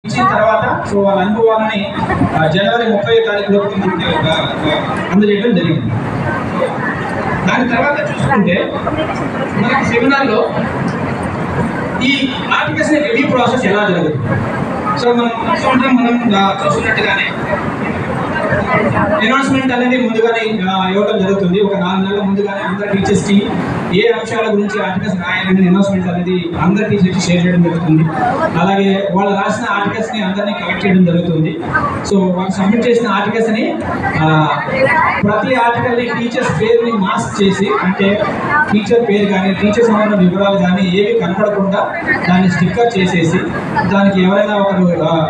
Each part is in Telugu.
ఇచ్చిన తర్వాత సో వాళ్ళ అనుభవాలని జనవరి 30వ తారీఖులోపు అందజేయడం జరిగింది. దాని తర్వాత చూసుకుంటే మనకి సెమినార్లో ఈ ఆర్టికల్స్ రివ్యూ ప్రాసెస్ ఎలా జరుగుతుంది. సో మనం చూసినట్టుగానే అనౌన్స్మెంట్ అనేది ముందుగానే ఇవ్వడం జరుగుతుంది. ఒక 4 నెలల ముందుగానే అందరు టీచర్స్కి ఏ అంశాల గురించి ఆర్టికల్స్ రాయాలని అనౌన్స్మెంట్ అనేది అందరు టీచర్స్కి షేర్ చేయడం జరుగుతుంది. అలాగే వాళ్ళు రాసిన ఆర్టికల్స్ని అందరినీ కలెక్ట్ చేయడం జరుగుతుంది. సో వాళ్ళు సబ్మిట్ చేసిన ఆర్టికల్స్ని ప్రతి ఆర్టికల్ని టీచర్స్ పేరుని మాస్క్ చేసి, అంటే టీచర్ పేరు కానీ టీచర్ సంబంధించిన వివరాలు కానీ ఏవి కనపడకుండా దాన్ని స్టిక్కర్ చేసేసి దానికి ఎవరైనా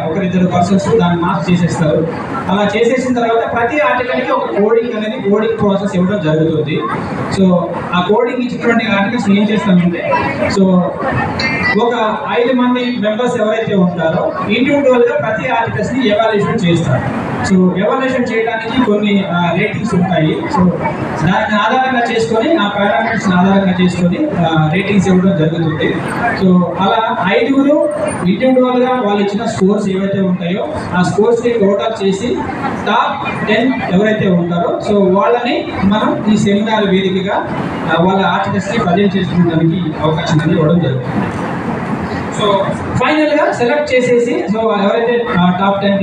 ఒకరిద్దరు పర్సన్స్ దాన్ని మాస్క్ చేసేస్తారు. అలా చేసేసిన తర్వాత ప్రతి ఆర్టికల్కి ఒక కోడింగ్ ప్రాసెస్ ఇవ్వడం జరుగుతుంది. సో ఆ కోడింగ్ ఇచ్చినటువంటి ఆర్టికల్స్ ఏం చేస్తామంటే, సో ఒక 5 మంది మెంబర్స్ ఎవరైతే ఉంటారో ఇండివిజువల్గా ప్రతి ఆర్టికల్స్ని ఎవాల్యుయేషన్ చేస్తారు. సో ఎవాల్యుయేషన్ చేయడానికి కొన్ని రేటింగ్స్ ఉంటాయి. సో దాన్ని ఆధారంగా చేసుకొని, ఆ పారామీటర్స్ ఆధారంగా చేసుకొని రేటింగ్స్ ఇవ్వడం జరుగుతుంది. సో అలా 5గురు ఇండివిజువల్గా వాళ్ళు ఇచ్చిన స్కోర్స్ ఏవైతే ఉంటాయో ఆ స్కోర్స్ని టోటల్ చేసి టాప్ 10 ఎవరైతే ఉంటారో సో వాళ్ళని మనం ఈ సెమినార్ వేదికగా వాళ్ళ ఆర్టికల్స్ని ప్రజెంట్ చేసుకోవడానికి అవకాశం అనేది ఇవ్వడం జరుగుతుంది. సో ఫైనల్గా సెలెక్ట్ చేసేసి సో ఎవరైతే టాప్ 10